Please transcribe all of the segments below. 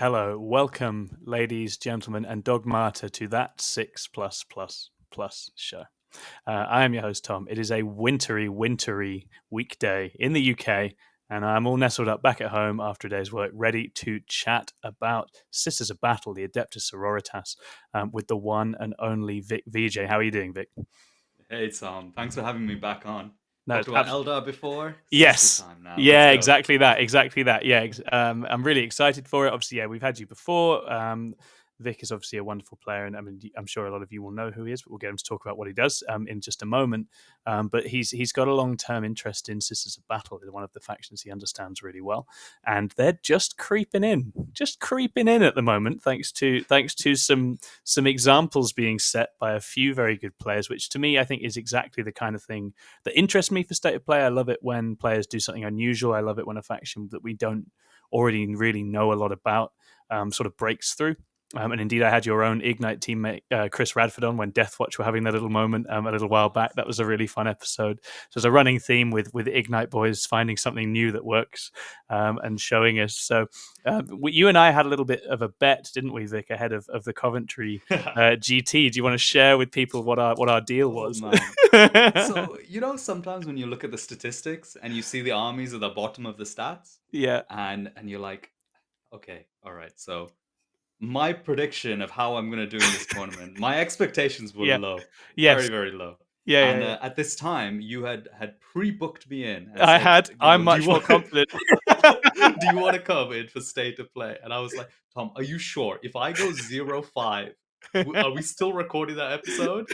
Hello, welcome, ladies, gentlemen, and dogmata to that 6+++ show. I am your host, Tom. It is a wintry weekday in the UK, and I'm all nestled up back at home after a day's work, ready to chat about Sisters of Battle, the Adepta Sororitas, with the one and only Vik Vijay. How are you doing, Vik? Hey Tom, thanks for having me back on. No, Talked it's about Eldar before. Sister Yes. time now. Let's Yeah, go. exactly that. Yeah, I'm really excited for it. Obviously, yeah, we've had you before. Vic is obviously a wonderful player, and I mean, I'm sure a lot of you will know who he is, but we'll get him to talk about what he does in just a moment. But he's got a long-term interest in Sisters of Battle, one of the factions he understands really well, and they're just creeping in at the moment, thanks to some examples being set by a few very good players, which to me I think is exactly the kind of thing that interests me for State of Play. I love it when players do something unusual. I love it when a faction that we don't already really know a lot about sort of breaks through. And indeed, I had your own Ignite teammate, Chris Radford, on when Deathwatch were having that little moment a little while back. That was a really fun episode. So there's a running theme with Ignite boys finding something new that works and showing us. So you and I had a little bit of a bet, didn't we, Vic, ahead of the Coventry GT? Do you want to share with people what our deal was? Man. So, sometimes when you look at the statistics and you see the armies at the bottom of the stats, Yeah. and you're like, okay, all right, so my prediction of how I'm going to do in this tournament, my expectations were Yeah. low. Yes. Very, very low. And Yeah. at this time, you had pre-booked me in and I said, had. I'm much more confident. do you want to come in for State of Play? And I was like, Tom, are you sure? If I go 0-5, are we still recording that episode?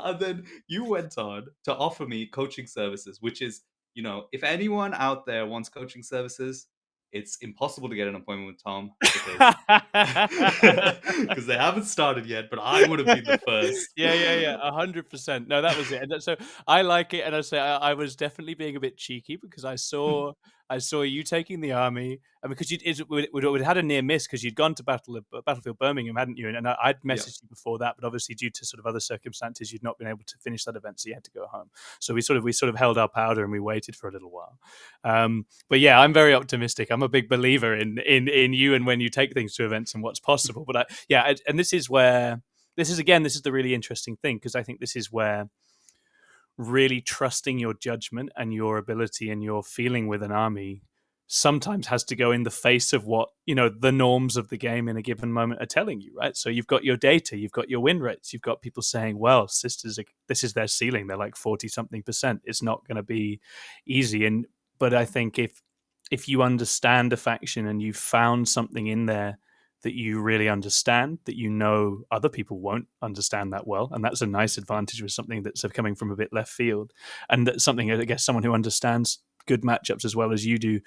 And then you went on to offer me coaching services, which is, if anyone out there wants coaching services, it's impossible to get an appointment with Tom because they haven't started yet, but I would have been the first. Yeah. 100%. No, that was it. And so I like it, and I say I was definitely being a bit cheeky because I saw you taking the army, and because we'd had a near miss because you'd gone to Battlefield Birmingham, hadn't you? And I'd Yeah. messaged you before that, but obviously due to sort of other circumstances, you'd not been able to finish that event, so you had to go home. So we sort of held our powder and we waited for a little while. But yeah, I'm very optimistic. I'm a big believer in you and when you take things to events and what's possible. But and this is the really interesting thing, because I think this is where really trusting your judgment and your ability and your feeling with an army sometimes has to go in the face of what the norms of the game in a given moment are telling you, right? So you've got your data, you've got your win rates, you've got people saying, well, Sisters, this is their ceiling, they're like 40 something percent, it's not going to be easy. But I think if you understand a faction and you've found something in there that you really understand, that other people won't understand that well, and that's a nice advantage with something that's coming from a bit left field, and that's something, I guess, someone who understands good matchups as well as you do,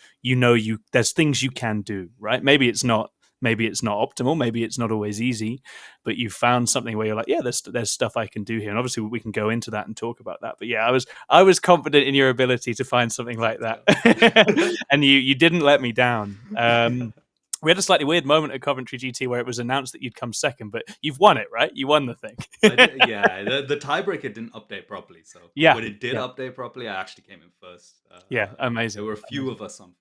there's things you can do, right? Maybe it's not optimal, maybe it's not always easy, but you found something where you're like, yeah, there's stuff I can do here, and obviously we can go into that and talk about that. But yeah, I was confident in your ability to find something like that, and you didn't let me down. We had a slightly weird moment at Coventry GT where it was announced that you'd come second, but you've won it, right? You won the thing. Yeah, the tiebreaker didn't update properly, so when it did update properly, I actually came in first. Amazing. There were a few of us on 5-0.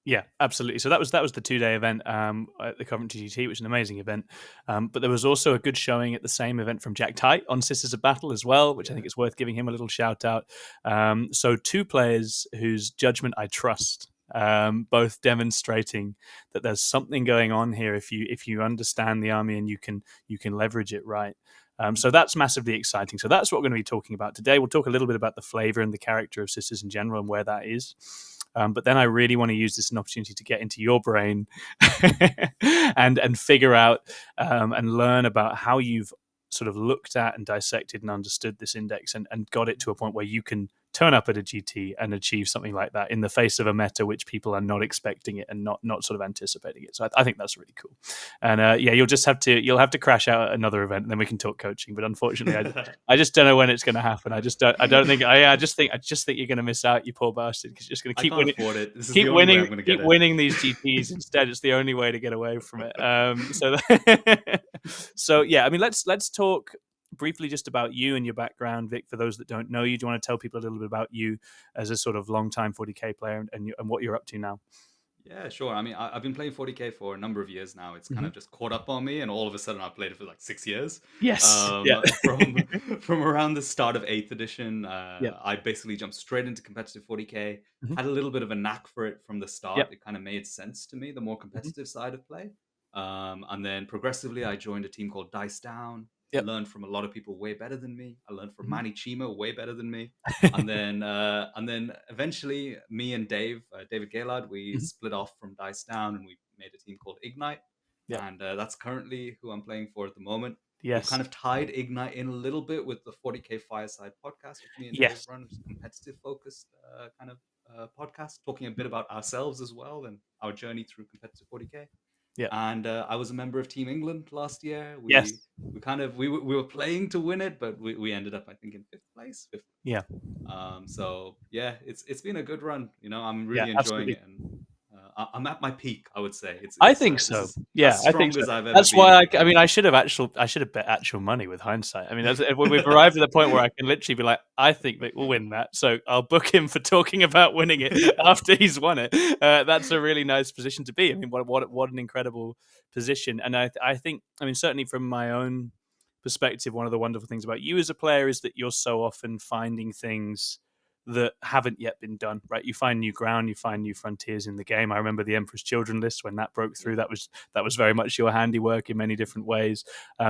Yeah, absolutely. So that was the 2-day event at the Coventry GT, which is an amazing event. But there was also a good showing at the same event from Jack Tite on Sisters of Battle as well, which I think is worth giving him a little shout out. So two players whose judgment I trust, both demonstrating that there's something going on here if you understand the army and you can leverage it right. So that's massively exciting. So that's what we're going to be talking about today. We'll talk a little bit about the flavor and the character of Sisters in general and where that is. But then I really want to use this as an opportunity to get into your brain and figure out and learn about how you've sort of looked at and dissected and understood this index and got it to a point where you can turn up at a GT and achieve something like that in the face of a meta which people are not expecting it and not sort of anticipating it. So I think that's really cool. And you'll have to crash out at another event and then we can talk coaching. But unfortunately, I just don't know when it's going to happen. I just think you're going to miss out, you poor bastard, because you're just going to keep winning. Afford it. This is keep the only way winning, I'm going to get keep winning these GTs instead. It's the only way to get away from it. So yeah, I mean, let's talk briefly just about you and your background, Vic, for those that don't know you. Do you want to tell people a little bit about you as a sort of long-time 40k player and what you're up to now? Yeah, sure. I mean, I've been playing 40K for a number of years now. It's kind Hmm. of just caught up on me, and all of a sudden, I've played it for like 6 years. Yes. Yeah. From from around the start of 8th edition, Yep. I basically jumped straight into competitive 40K. Hmm. Had a little bit of a knack for it from the Yep. start. It kind of made sense to me, the more Hmm. competitive side of play. And then progressively, I joined a team called Dice Down. Yep. Learned from a lot of people way better than me. I learned from Hmm. Manny Chima way better than me. And then eventually, me and David Gaylord, we Hmm. split off from Dice Down and we made a team called Ignite, Yep. and that's currently who I'm playing for at the moment. We've Yes. kind of tied Ignite in a little bit with the 40K Fireside Podcast, which me and Dave Yes. run, which is a competitive focused kind of podcast, talking a bit about ourselves as well and our journey through competitive 40K. Yep. And I was a member of Team England last year. We Yes. we kind of we were playing to win it, but we ended up, I think, in fifth place. Fifth. Yeah. So yeah, it's been a good run. I'm Yeah. really enjoying Absolutely. it, and I'm at my peak. I would say I think this so. is Yeah, as I think strong so. as I've ever That's been why in I mean, competitive. I should have bet actual money with hindsight. I mean, we've arrived at the point where I can literally be like, I think Vic will win that, so I'll book him for talking about winning it after he's won it. That's a really nice position to be. I mean, what an incredible position. And I think, I mean, certainly from my own perspective, one of the wonderful things about you as a player is that you're so often finding things that haven't yet been done, right? You find new ground, you find new frontiers in the game. I remember the Emperor's Children list when that broke through. Yeah. That was very much your handiwork in many different ways.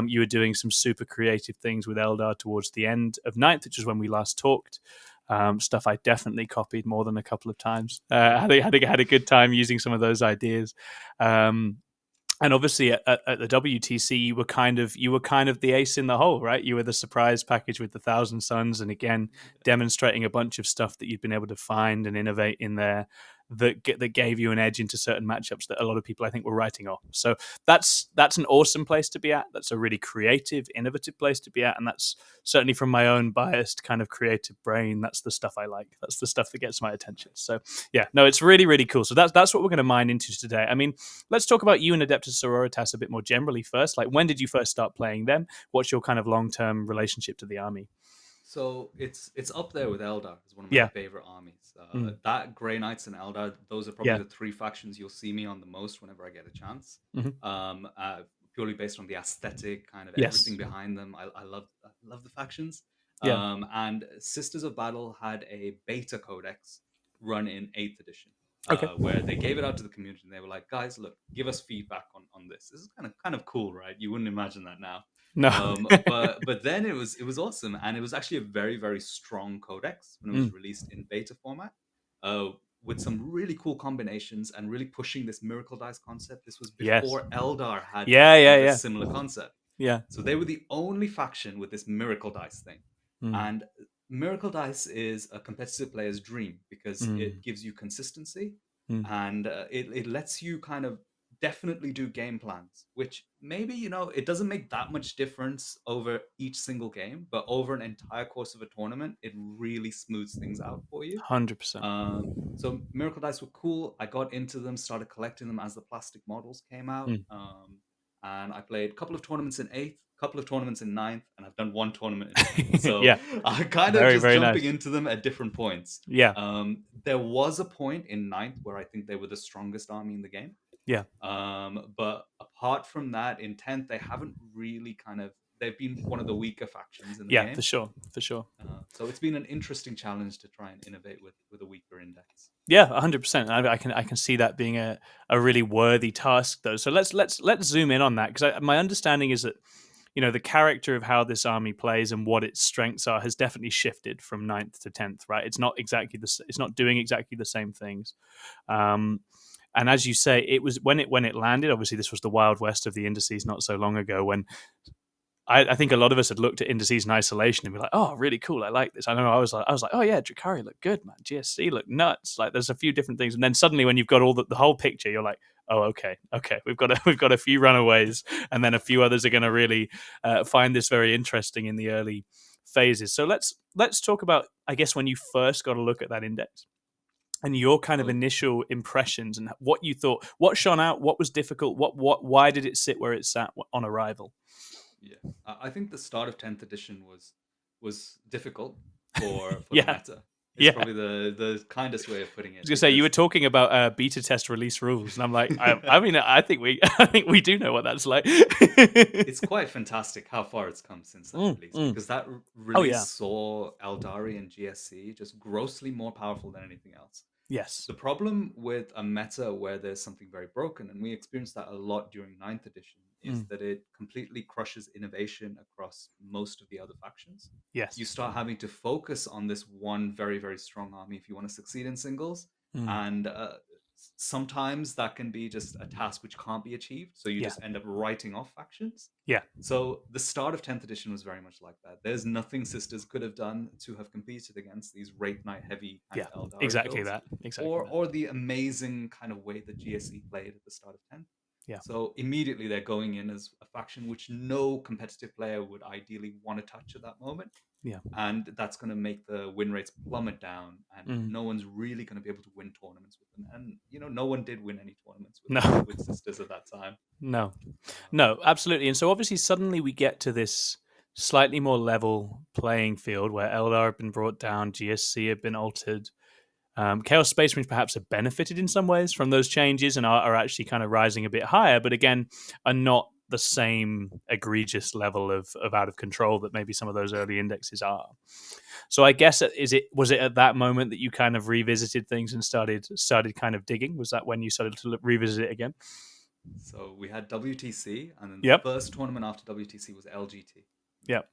You were doing some super creative things with Eldar towards the end of ninth, which is when we last talked. Stuff I definitely copied more than a couple of times. Had a good time using some of those ideas. Um, and obviously at the WTC you were kind of the ace in the hole, right? You were the surprise package with the Thousand Suns, and again demonstrating a bunch of stuff that you've been able to find and innovate in there that gave you an edge into certain matchups that a lot of people I think were writing off. So that's an awesome place to be at. That's a really creative, innovative place to be at, and that's certainly from my own biased kind of creative brain. That's the stuff I like. That's the stuff that gets my attention. So yeah, no, it's really really cool. So that's what we're going to mine into today. I mean, let's talk about you and Adepta Sororitas a bit more generally first. Like, when did you first start playing them? What's your kind of long term relationship to the army? So it's up there with Eldar as one of my Yeah. favorite armies. Mm. That Grey Knights and Eldar, those are probably Yeah. the three factions you'll see me on the most whenever I get a chance. Hmm. Purely based on the aesthetic, kind of everything Yes. behind them. I love the factions. Yeah. And Sisters of Battle had a beta codex run in 8th edition. Okay. Where they gave it out to the community and they were like, guys, look, give us feedback on this. This is kind of cool, right? You wouldn't imagine that now. No. But then it was awesome, and it was actually a very very strong codex when it was Mm. released in beta format, uh, with some really cool combinations and really pushing this miracle dice concept. This was Yes. before Eldar had Yeah. kind Yeah. of a Yeah. similar concept, Yeah. so they were the only faction with this miracle dice thing, Mm. and miracle dice is a competitive player's dream because it Mm. gives you consistency, Mm. and it lets you kind of definitely do game plans, which maybe it doesn't make that much difference over each single game, but over an entire course of a tournament it really smooths things out for you. 100%. So miracle dice were cool. I got into them, started collecting them as the plastic models came out, Mm. and I played a couple of tournaments in 8th, a couple of tournaments in 9th, and I've done one tournament in 10th. So Yeah. I kind of Very just very jumping nice. into them at different points. Yeah. There was a point in 9th where I think they were the strongest army in the game. Yeah. But apart from that, in 10th, they haven't really they've been one of the weaker factions in the Yeah. For game. sure. For sure. So it's been an interesting challenge to try and innovate with a weaker index. Yeah, 100%. I can see that being a really worthy task, though. So let's zoom in on that, because my understanding is that the character of how this army plays and what its strengths are has definitely shifted from ninth to 10th, right? It's not exactly it's not doing exactly the same things. Um, and as you say, it was when it landed. Obviously, this was the Wild West of the indices not so long ago, when I think a lot of us had looked at indices in isolation and be like, "Oh, really cool! I like this." I know I was like, "Oh yeah, Drakari looked good, man. GSC looked nuts." Like, there's a few different things, and then suddenly when you've got all the whole picture, you're like, "Oh, okay, we've got a few runaways, and then a few others are going to really find this very interesting in the early phases." So let's talk about, I guess, when you first got a look at that index and your kind of So initial impressions and what you thought, what shone out, what was difficult, why did it sit where it sat on arrival? yeah, I think the start of 10th edition was difficult for the Yeah. meta. It's Yeah. probably the kindest way of putting I it, was gonna say you were because talking about beta test release rules, and I'm like, I mean, I think we I think we do know what that's like. it's quite fantastic how far it's come since that Mm, release, mm. because that Oh release yeah. saw Eldari and GSC just grossly more powerful than anything else. Yes. The problem with a meta where there's something very broken, and we experienced that a lot during ninth edition, is Mm. that it completely crushes innovation across most of the other factions. You Yes. start having to focus on this one very, very strong army if you want to succeed in singles. Mm. And sometimes that can be just a task which can't be achieved. So you Yeah. just end up writing off factions. Yeah. So the start of 10th edition was very much like that. There's nothing Sisters could have done to have competed against these Wraith Knight heavy kind Yeah. of Eldari Exactly builds, that. Exactly that. or the amazing kind of way that GSE played at the start of 10th. Yeah. So immediately they're going in as a faction which no competitive player would ideally want to touch at that moment. Yeah. And that's going to make the win rates plummet down, and Mm. no one's really going to be able to win tournaments with them. And no one did win any tournaments with No. with Sisters at that time. No. Um, No. Absolutely. And so obviously suddenly we get to this slightly more level playing field where Eldar have been brought down, GSC have been altered. Chaos Space Marines perhaps have benefited in some ways from those changes and are actually kind of rising a bit higher, but again, are not the same egregious level of out of control that maybe some of those early indexes are. So I guess was it at that moment that you kind of revisited things and started kind of digging? Was that when you started to revisit it again? So we had WTC, and then the Yep. first tournament after WTC was LGT. Yep.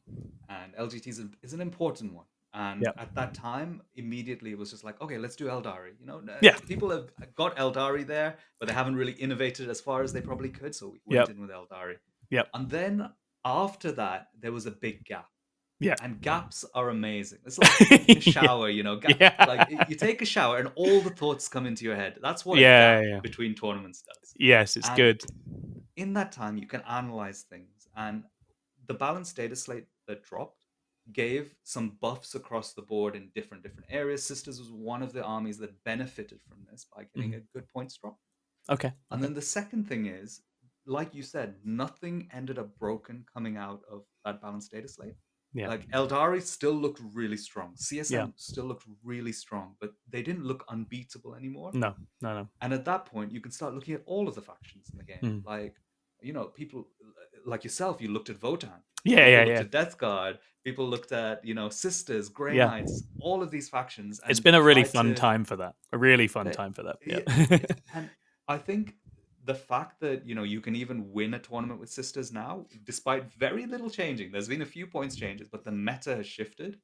And LGT is an important one. And Yep. at that time, immediately it was just like, okay, let's do Eldari. Yeah. People have got Eldari there, but they haven't really innovated as far as they probably could. So we went Yep. in with Eldari. Yep. And then after that, there was a big gap. Yeah. And gaps are amazing. It's like taking a shower, Yeah. like you take a shower and all the thoughts come into your head. That's what a Yeah. gap Yeah. between tournaments does. Yes, it's And good. in that time, you can analyze things. And the balanced data slate that dropped gave some buffs across the board in different areas. Sisters was one of the armies that benefited from this by getting a good points drop. Okay. And then the second thing is, like you said, nothing ended up broken coming out of that balanced data slate. Yeah. Like Eldari still looked really strong. Yeah. CSM still looked really strong, but they didn't look unbeatable anymore. No. No. And at that point, you can start looking at all of the factions in the game. Mm. Like, people like yourself, you looked at Votan. Yeah. People Yeah. looked Yeah. at Death Guard. People looked at, Sisters, Grey Yeah. Knights, all of these factions. And It's been a really tried fun to- time for that. A really fun Yeah, time for that. yeah, Yeah. and I think the fact that you can even win a tournament with Sisters now, despite very little changing, there's been a few points changes, but the meta has shifted,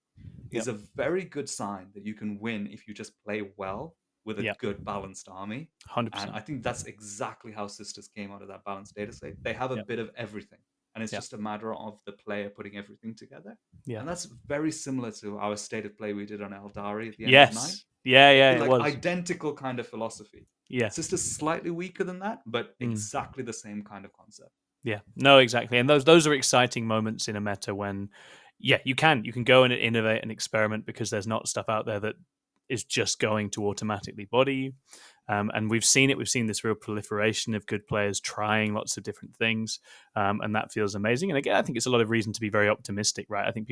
is a very good sign that you can win if you just play well with a Yep. good balanced army. 100%. And I think that's exactly how Sisters came out of that balanced data set. They have a Yep. bit of everything, and it's Yep. just a matter of the player putting everything together. Yeah. And that's very similar to our state of play we did on Eldari at the end of 9. Yes. Yeah. Yeah. It Like was. identical kind of philosophy. Yeah. Sisters slightly weaker than that, but exactly the same kind of concept. Yeah, no, exactly. And those are exciting moments in a meta when, yeah, you can go and innovate and experiment because there's not stuff out there that is just going to automatically body you. And we've seen it. We've seen this real proliferation of good players trying lots of different things, and that feels amazing. And again, I think it's a lot of reason to be very optimistic, right? I think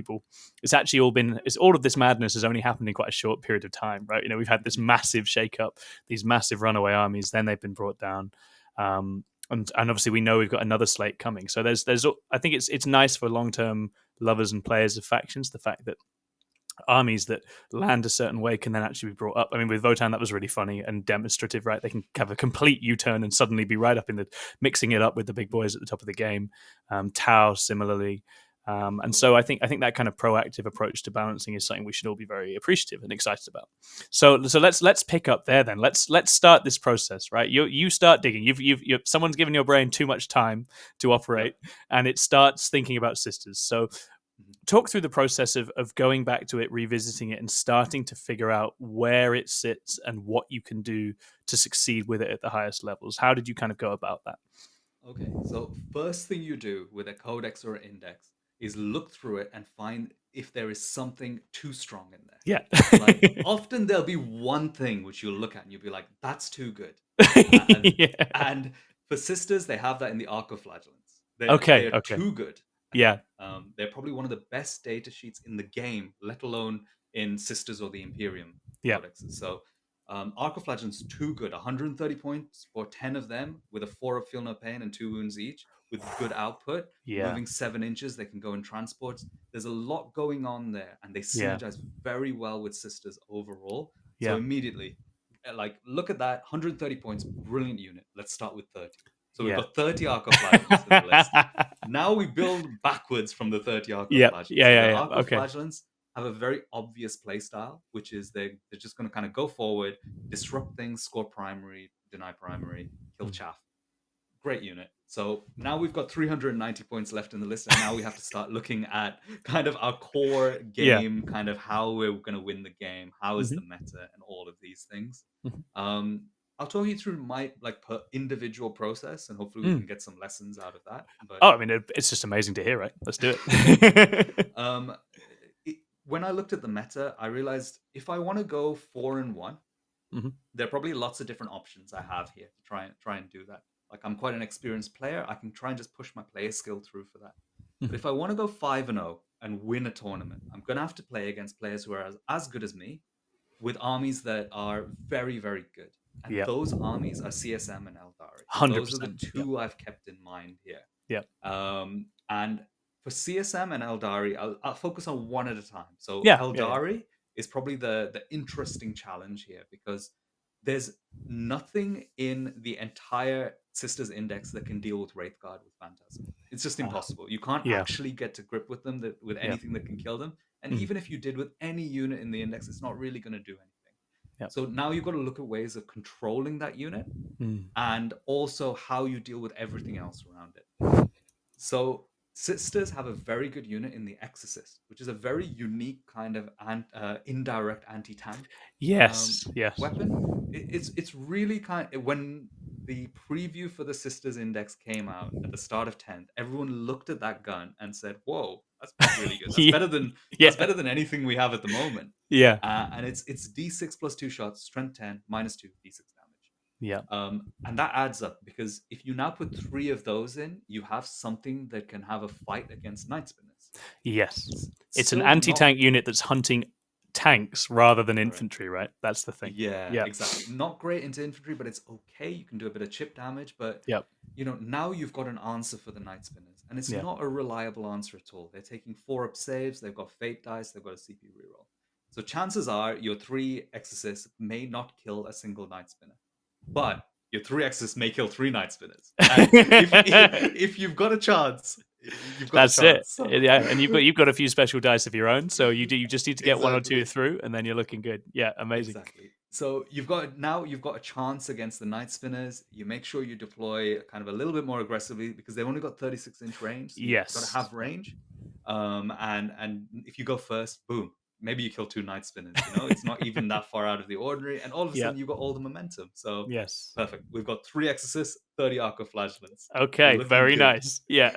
it's actually all of this madness has only happened in quite a short period of time, right? We've had this massive shakeup, these massive runaway armies, then they've been brought down. And obviously we know we've got another slate coming. So there's I think it's nice for long-term lovers and players of factions, the fact that armies that land a certain way can then actually be brought up. I mean, with Votan, that was really funny and demonstrative, right? They can have a complete U-turn and suddenly be right up in mixing it up with the big boys at the top of the game. Tau, similarly. And so I think that kind of proactive approach to balancing is something we should all be very appreciative and excited about. So let's pick up there then. Let's start this process, right? You start digging. You've someone's given your brain too much time to operate, and it starts thinking about Sisters. So talk through the process of going back to it, revisiting it, and starting to figure out where it sits and what you can do to succeed with it at the highest levels. How did you kind of go about that? Okay, so first thing you do with a codex or an index is look through it and find if there is something too strong in there. Yeah. Like often there'll be one thing which you'll look at and you'll be like, that's too good. And, Yeah. and for Sisters, they have that in the Arc of Flagellants. Okay, They're okay. too good. Yeah. They're probably one of the best data sheets in the game, let alone in Sisters or the Imperium Yeah. codexes. So Arcoflagellant's too good. 130 points for 10 of them with a 4 of Feel No Pain and 2 wounds each, with good output, Yeah. moving 7 inches. They can go in transports. There's a lot going on there, and they Yeah. synergize very well with Sisters overall. Yeah. So immediately, like, look at that, 130 points, brilliant unit. Let's start with 30. So we've Yeah. got 30 Arcoflagellants in the list. Now we build backwards from the 30 Yeah. Arcoflagellants. Yeah. So Yeah. the Yeah. Okay. Arcoflagellants have a very obvious playstyle, which is they're just going to kind of go forward, disrupt things, score primary, deny primary, kill chaff. Great unit. So now we've got 390 points left in the list, and now we have to start looking at kind of our core Yeah. game, kind of how we're going to win the game, how is Mhm. the meta, and all of these things. Mhm. I'll talk you through my per individual process, and hopefully we can get some lessons out of that. But Oh, I mean, it's just amazing to hear, right? Let's do it. when I looked at the meta, I realized if I want to go 4-1, Mhm. there are probably lots of different options I have here to try and do that. Like, I'm quite an experienced player. I can try and just push my player skill through for that. But if I want to go 5-0 and win a tournament, I'm going to have to play against players who are as good as me, with armies that are very, very good. And Yeah. those armies are CSM and Aeldari. Those are the 100%. Yeah. two I've kept in mind here. Yeah. And for CSM and Aeldari, I'll focus on one at a time. So Yeah. Aeldari is probably the interesting challenge here, because there's nothing in the entire Sisters Index that can deal with Wraithguard with Phantasm. It's just impossible. You can't Yeah. actually get to grip with them with Yeah. anything that can kill them. And Mhm. even if you did with any unit in the index, it's not really going to do anything. Yeah. So now you've got to look at ways of controlling that unit, Mm. and also how you deal with everything else around it. So Sisters have a very good unit in the Exorcist, which is a very unique kind of indirect anti-tank Yes. Yes. weapon. It's really when the preview for the Sisters Index came out at the start of 10th, everyone looked at that gun and said, "Whoa, that's really good. That's Yeah. better than anything we have at the moment." Yeah. And it's D6 plus 2 shots, strength 10, minus 2, D6 damage. Yeah. And that adds up, because if you now put 3 of those in, you have something that can have a fight against Night Spinners. Yes. It's an Still not anti-tank unit that's hunting tanks rather than correct. infantry, right? That's the thing. Yeah, exactly. Not great into infantry, but it's okay. You can do a bit of chip damage, but Yep. now you've got an answer for the Night Spinners, and it's Yeah. not a reliable answer at all. They're taking 4-up saves, they've got fate dice, they've got a CP reroll. So chances are your 3 Exorcists may not kill a single Night Spinner, but your 3 Exorcists may kill 3 Night Spinners. And if you've got a chance, you've got That's a chance. it. Yeah, and you've got a few special dice of your own, so you just need to get one or two Exactly. through, and then you're looking good. Yeah, amazing. Exactly. So you've got a chance against the Night Spinners. You make sure you deploy kind of a little bit more aggressively, because they've only got 36-inch range. So you've got Yes. to have range. And if you go first, boom, maybe you kill 2 Night Spinners. It's not even that far out of the ordinary, and all of a Yeah. sudden you've got all the momentum. So Yes. perfect. We've got 3 Exorcists, 30 Arcoflagellants. Okay, Looking very good. nice. Yeah.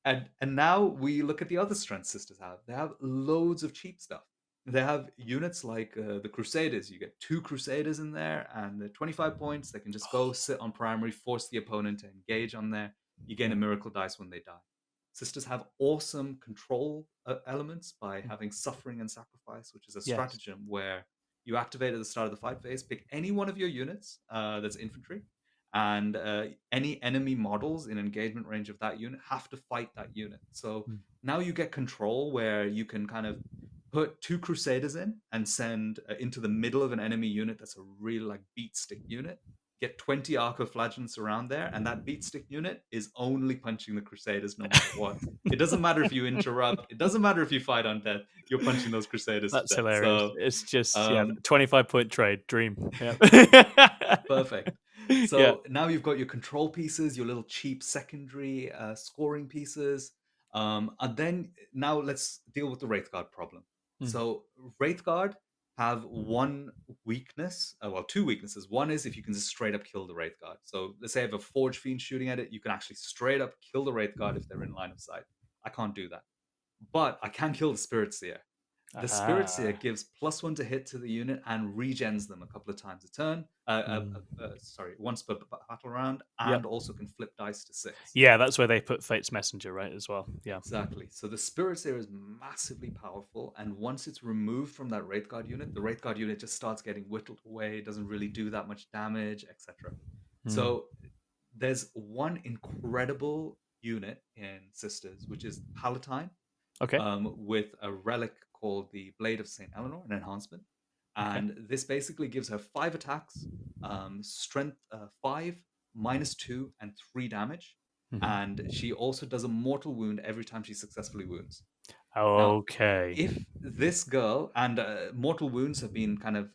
And now we look at the other strengths Sisters have. They have loads of cheap stuff. They have units like the Crusaders. You get 2 Crusaders in there, and they're 25 points. They can just go sit on primary, force the opponent to engage on there. You gain a miracle dice when they die. Sisters have awesome control elements by having Suffering and Sacrifice, which is a Yes. stratagem where you activate at the start of the fight phase, pick any one of your units that's infantry, and any enemy models in engagement range of that unit have to fight that unit. So now you get control where you can kind of put 2 Crusaders in and send into the middle of an enemy unit that's a real like beat stick unit. Get 20 Arcoflagellants around there, and that beat stick unit is only punching the Crusaders no matter what. It doesn't matter if you interrupt. It doesn't matter if you fight on death. You're punching those Crusaders That's to death. hilarious. So It's just 25-point trade dream. Yeah. perfect. So now you've got your control pieces, your little cheap secondary scoring pieces. And then now let's deal with the Wraithguard problem. So Wraithguard have one weakness, 2 weaknesses. One is if you can just straight up kill the Wraithguard. So let's say I have a Forge Fiend shooting at it, you can actually straight up kill the Wraithguard if they're in line of sight. I can't do that. But I can kill the Spirit Seer. The Spirit Seer Ah, gives +1 to hit to the unit and regens them a couple of times a turn. mm. Sorry, once per battle round, Yep. and also can flip dice to 6. Yeah, that's where they put Fate's Messenger, right, as well. Yeah. Exactly. So the Spirit Seer is massively powerful, and once it's removed from that Wraith Guard unit, the Wraith Guard unit just starts getting whittled away, doesn't really do that much damage, etc. Mm. So there's one incredible unit in Sisters, which is Palatine, Okay. with a relic called the Blade of St. Eleanor, an enhancement. Okay. And this basically gives her 5 attacks, strength 5, -2, and 3 damage. And Mhm. she also does a mortal wound every time she successfully wounds. Now, Okay. if this girl, and mortal wounds have been kind of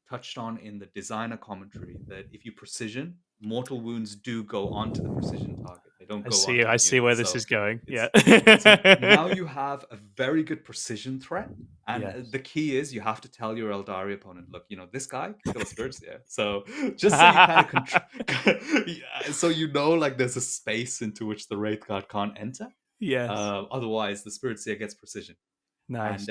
touched on in the designer commentary, that if you precision, mortal wounds do go onto the precision target. They don't I go see. onto I the see unit. where this So is going. Yeah. it's so now you have a very good precision threat. And Yes. the key is you have to tell your Eldari opponent, look, this guy can kill a Spirit Seer. So just so you kind of control, yeah, so like there's a space into which the Wraith Guard can't enter. Yes. Otherwise, the Spirit Seer gets precision. And Nice.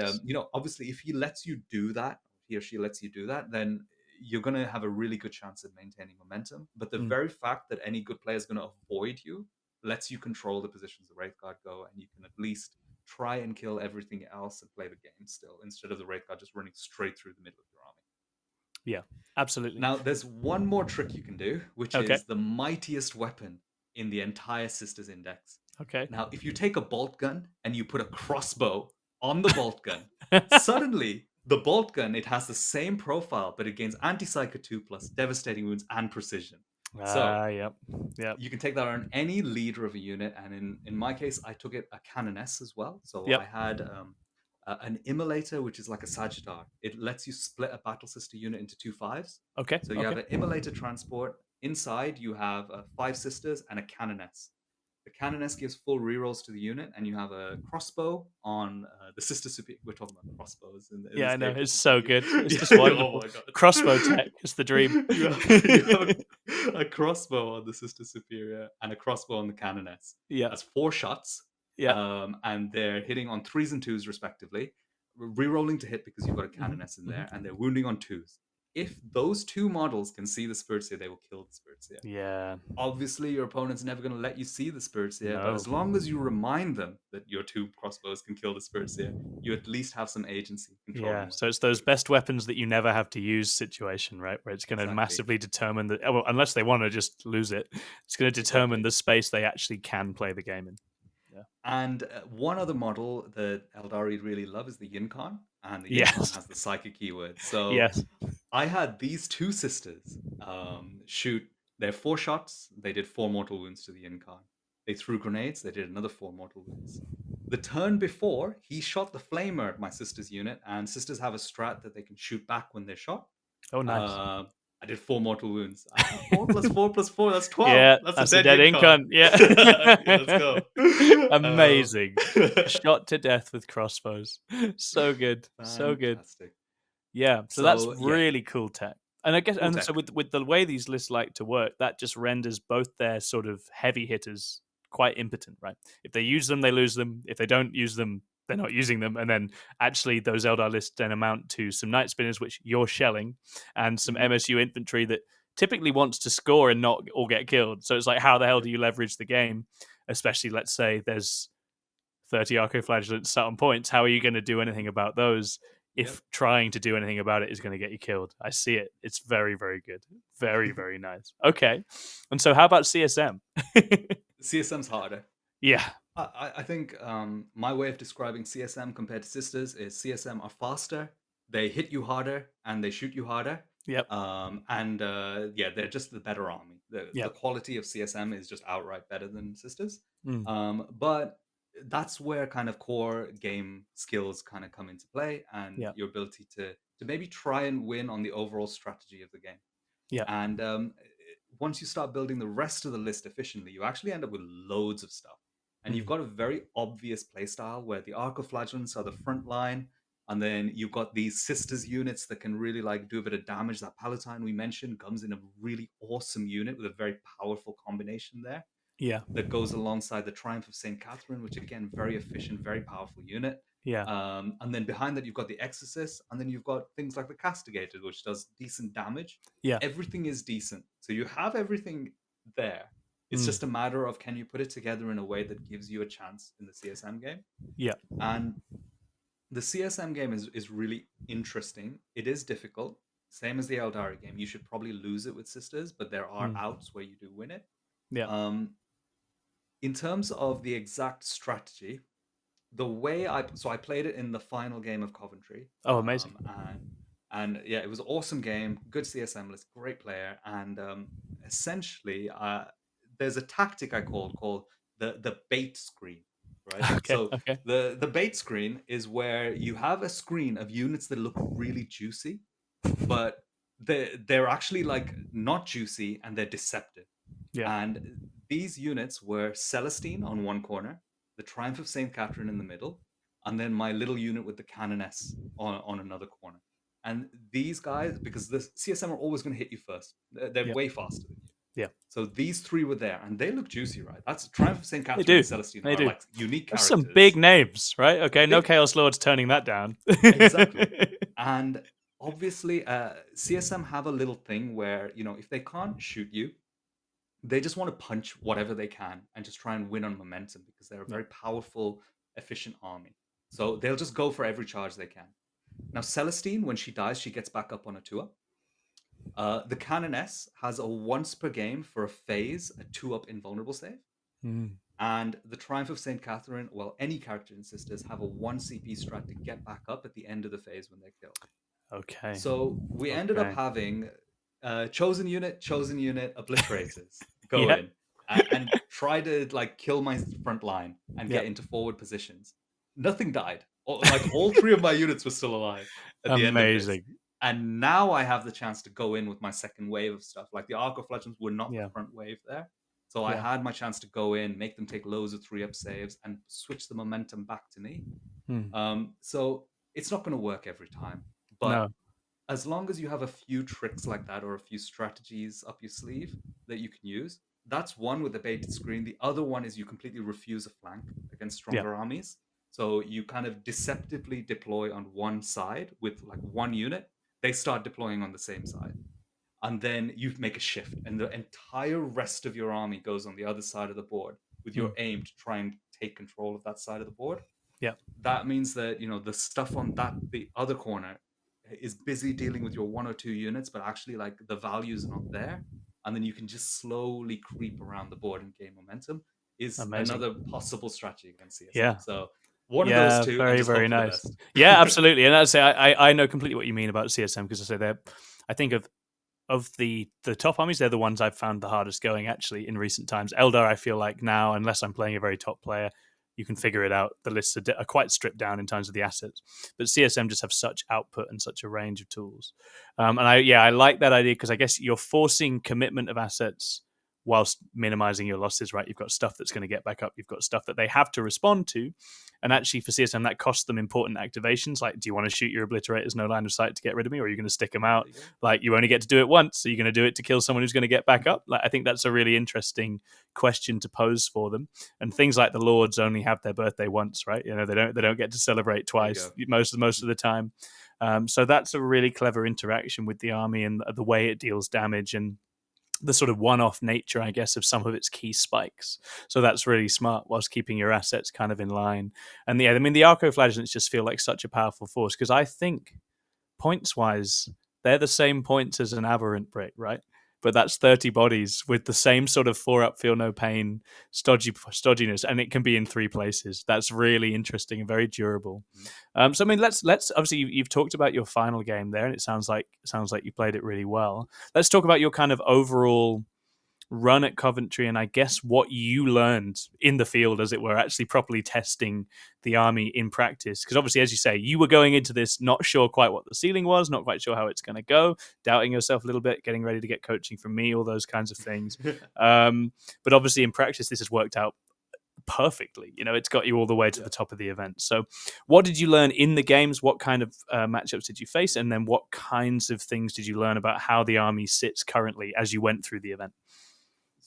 obviously, if he lets you do that, he or she lets you do that, then you're going to have a really good chance of maintaining momentum. But the Mm. very fact that any good player is going to avoid you lets you control the positions the Wraith Guard go, and you can at least try and kill everything else and play the game still, instead of the Wraith Guard just running straight through the middle of your army. Yeah. Absolutely. Now, there's one more trick you can do, which Okay. is the mightiest weapon in the entire Sisters Index. Okay. Now, if you take a bolt gun and you put a crossbow on the bolt gun, suddenly the bolt gun, it has the same profile, but it gains anti-psycho 2 plus devastating wounds and precision. So Yep. Yep. you can take that on any leader of a unit, and in my case, I took it a canoness as well. So Yep. I had an immolator, which is like a Sagittar. It lets you split a battle sister unit into 2 5s. Okay. So you have Okay. an immolator transport. Inside, you have 5 sisters and a canoness. The canoness gives full rerolls to the unit, and you have a crossbow on the sister superior. We're talking about crossbows in Yeah, this I know. game. It's This is so funny. good. It's just Oh wonderful. my god! Crossbow tech. It's the dream. You have a crossbow on the sister superior and a crossbow on the canoness. Yeah. That's 4 shots, Yeah. and they're hitting on 3s and 2s respectively. Rerolling to hit because you've got a Hmm. canoness in Hmm. there, and they're wounding on 2s. If those 2 models can see the Spirit Seer, they will kill the Spirit Seer. Yeah. Obviously, your opponent's never going to let you see the Spirit Seer, but No. as long as you remind them that your 2 crossbows can kill the Spirit Seer, you at least have some agency Yeah. controlling where So they it's those move. best weapons that you never have to use situation, right? Where it's going to Exactly. massively determine that, well, unless they want to just lose it, it's going to determine Exactly. the space they actually can play the game in. Yeah. And one other model that Eldari really love is the Yincon, and the Yincon Yes. has the psychic keyword. So Yes. I had these 2 sisters shoot their 4 shots. They did 4 mortal wounds to the Yincon. They threw grenades. They did another 4 mortal wounds. The turn before, he shot the flamer at my sister's unit, and sisters have a strat that they can shoot back when they're shot. Oh, nice. Uh, I did 4 mortal wounds. 4 + 4 + 4, that's 12. Yeah, That's a that's a dead dead Yincon. incon. Yeah. Yeah, let's go. Amazing. Shot to death with crossbows. So good. So good. Fantastic. Yeah. So that's So, yeah, really cool tech. And I guess, cool and so tech. with the way these lists like to work, that just renders both their sort of heavy hitters quite impotent, right? If they use them, they lose them. If they don't use them, they're not using them. And then actually those Eldar lists then amount to some Night Spinners, which you're shelling, and some Mhm. MSU infantry that typically wants to score and not or get killed. So it's like, how the hell Yep. do you leverage the game? Especially, let's say there's 30 arcoflagellants sat on points. How are you going to do anything about those Yep. if trying to do anything about it is going to get you killed? I see it. It's very, very good. Very, very nice. Okay. And so, how about CSM? CSM's harder. Yeah. I think my way of describing CSM compared to Sisters is CSM are faster, they hit you harder, and they shoot you harder. Yep. And yeah, they're just the better army. The Yep. quality of CSM is just outright better than Sisters. Mm. But that's where kind of core game skills kind of come into play, and Yep. your ability to maybe try and win on the overall strategy of the game. Yep. And once you start building the rest of the list efficiently, you actually end up with loads of stuff. And you've Mm. got a very obvious playstyle where the Arcoflagellants are the front line, and then you've got these sisters units that can really like do a bit of damage. That Palatine we mentioned comes in a really awesome unit with a very powerful combination there Yeah. that goes alongside the Triumph of St. Catherine, which again, very efficient, very powerful unit. Yeah. And then behind that, you've got the Exorcist, and then you've got things like the Castigated, which does decent damage. Yeah. Everything is decent. So you have everything there. It's Mm. just a matter of can you put it together in a way that gives you a chance in the CSM game. Yeah. And the CSM game is really interesting. It is difficult. Same as the Aeldari game. You should probably lose it with sisters, but there are outs where you do win it. Yeah. In terms of the exact strategy, the way I played it in the final game of Coventry. Oh, amazing. And yeah, it was an awesome game. Good CSM list, great player, and essentially, there's a tactic I called the bait screen, right? Okay. So Okay. the bait screen is where you have a screen of units that look really juicy, but they're actually like not juicy and they're deceptive. Yeah. And these units were Celestine on one corner, the Triumph of St. Catherine in the middle, and then my little unit with the Canoness on another corner. And these guys, because the CSM are always going to hit you first, they're Yeah. way faster than you. Yeah. So these three were there, and they look juicy, right? That's Triumph of St. Catherine do. and Celestine They are do. like unique There's characters. some big names, right? Okay, no Big- Chaos Lords turning that down. Exactly. And obviously, CSM have a little thing where, you know, if they can't shoot you, they just want to punch whatever they can and just try and win on momentum because they're a very powerful, efficient army. So they'll just go for every charge they can. Now, Celestine, when she dies, she gets back up on a 2-up. The Canoness has a once per game for a phase, a 2-up invulnerable save. Mm. And the Triumph of St. Catherine, well, any character in Sisters have a 1 CP strat to get back up at the end of the phase when they're killed. Okay. So we ended up having chosen unit, obliterators go Yeah. in and try to like kill my front line and get into forward positions. Nothing died. All three of my units were still alive at the end of this. Amazing. And now I have the chance to go in with my second wave of stuff. Like the Arco-Fledglings were not the front wave there. So I had my chance to go in, make them take loads of 3-up saves, and switch the momentum back to me. So it's not going to work every time. But as long as you have a few tricks like that or a few strategies up your sleeve that you can use, that's one with the baited screen. The other one is you completely refuse a flank against stronger armies. So you kind of deceptively deploy on one side with like one unit. They start deploying on the same side. And then you make a shift, and the entire rest of your army goes on the other side of the board with your aim to try and take control of that side of the board. Yeah. That means that, you know, the stuff on the other corner is busy dealing with your 1 or 2 units, but actually like the value's not there. And then you can just slowly creep around the board and gain momentum is another possible strategy against CSM. Yeah. So one of those two. Very, very nice. Yeah, absolutely. And I'd say I know completely what you mean about CSM because I think of the top armies, they're the ones I've found the hardest going actually in recent times. Eldar, I feel like now, unless I'm playing a very top player, you can figure it out. The lists are quite stripped down in terms of the assets, but CSM just have such output and such a range of tools. And I like that idea because I guess you're forcing commitment of assets whilst minimizing your losses, right? You've got stuff that's going to get back up. You've got stuff that they have to respond to. And actually for CSM, that costs them important activations. Like, do you want to shoot your obliterators no line of sight to get rid of me? Or are you going to stick them out? Like, you only get to do it once. So you're going to do it to kill someone who's going to get back up? Like, I think that's a really interesting question to pose for them. And things like the Lords only have their birthday once, right? You know, they don't get to celebrate twice most of the time. So that's a really clever interaction with the army and the way it deals damage and the sort of one-off nature, I guess, of some of its key spikes. So that's really smart whilst keeping your assets kind of in line. And the Arco-Flagellants just feel like such a powerful force because I think points-wise, they're the same points as an Aberrant Brit, right? But that's 30 bodies with the same sort of 4-up, feel no pain, stodginess, and it can be in 3 places. That's really interesting and very durable. So I mean, let's obviously you've talked about your final game there, and it sounds like you played it really well. Let's talk about your kind of overall run at Coventry, and I guess what you learned in the field, as it were, actually properly testing the army in practice. Because obviously, as you say, you were going into this not sure quite what the ceiling was, not quite sure how it's going to go, doubting yourself a little bit, getting ready to get coaching from me, all those kinds of things. But obviously, in practice, this has worked out perfectly. You know, it's got you all the way to the top of the event. So what did you learn in the games? What kind of matchups did you face? And then what kinds of things did you learn about how the army sits currently as you went through the event?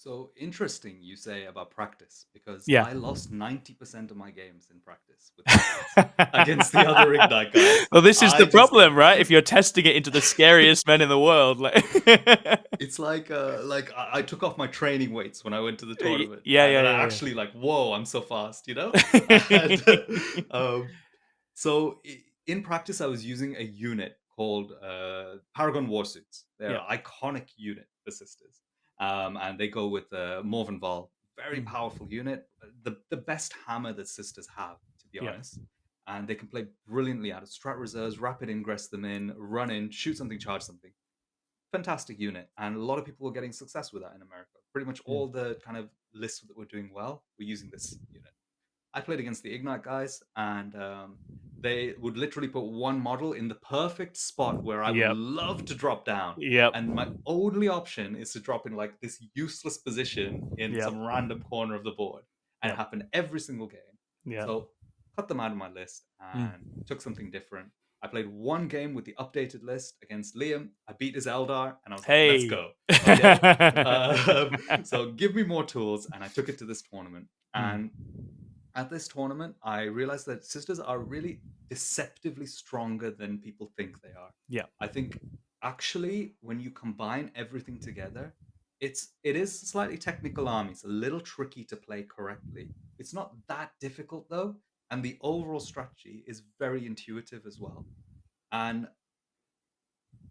So interesting you say about practice, because Yeah. I lost 90% of my games in practice with practice against the other Ignite guys. Well, this is I the just problem, right? If you're testing it into the scariest men in the world, like it's like I took off my training weights when I went to the tournament, yeah, and yeah, then I yeah, actually like, whoa, I'm so fast, you know? And yeah. um so in practice I was using a unit called Paragon Warsuits. They're Yeah. an iconic unit for sisters. And they go with Morven Val. Very Mm. powerful unit. The best hammer that sisters have, to be Yeah. honest. And they can play brilliantly out of strat reserves, rapid ingress them in, run in, shoot something, charge something. Fantastic unit. And a lot of people were getting success with that in America. Pretty much Mm. all the kind of lists that were doing well were using this unit. I played against the Ignite guys, and they would literally put one model in the perfect spot where I would Yep. love to drop down. Yep. And my only option is to drop in like this useless position in Yep. some random corner of the board. And it Yep. happened every single game. Yep. So cut them out of my list Mm. and took something different. I played one game with the updated list against Liam. I beat his Eldar, and I was like, let's Hey. go. Okay. So give me more tools. And I took it to this tournament. Mm. And at this tournament, I realized that sisters are really deceptively stronger than people think they are. Yeah. I think actually, when you combine everything together, it is a slightly technical army. It's a little tricky to play correctly. It's not that difficult though, and the overall strategy is very intuitive as well. And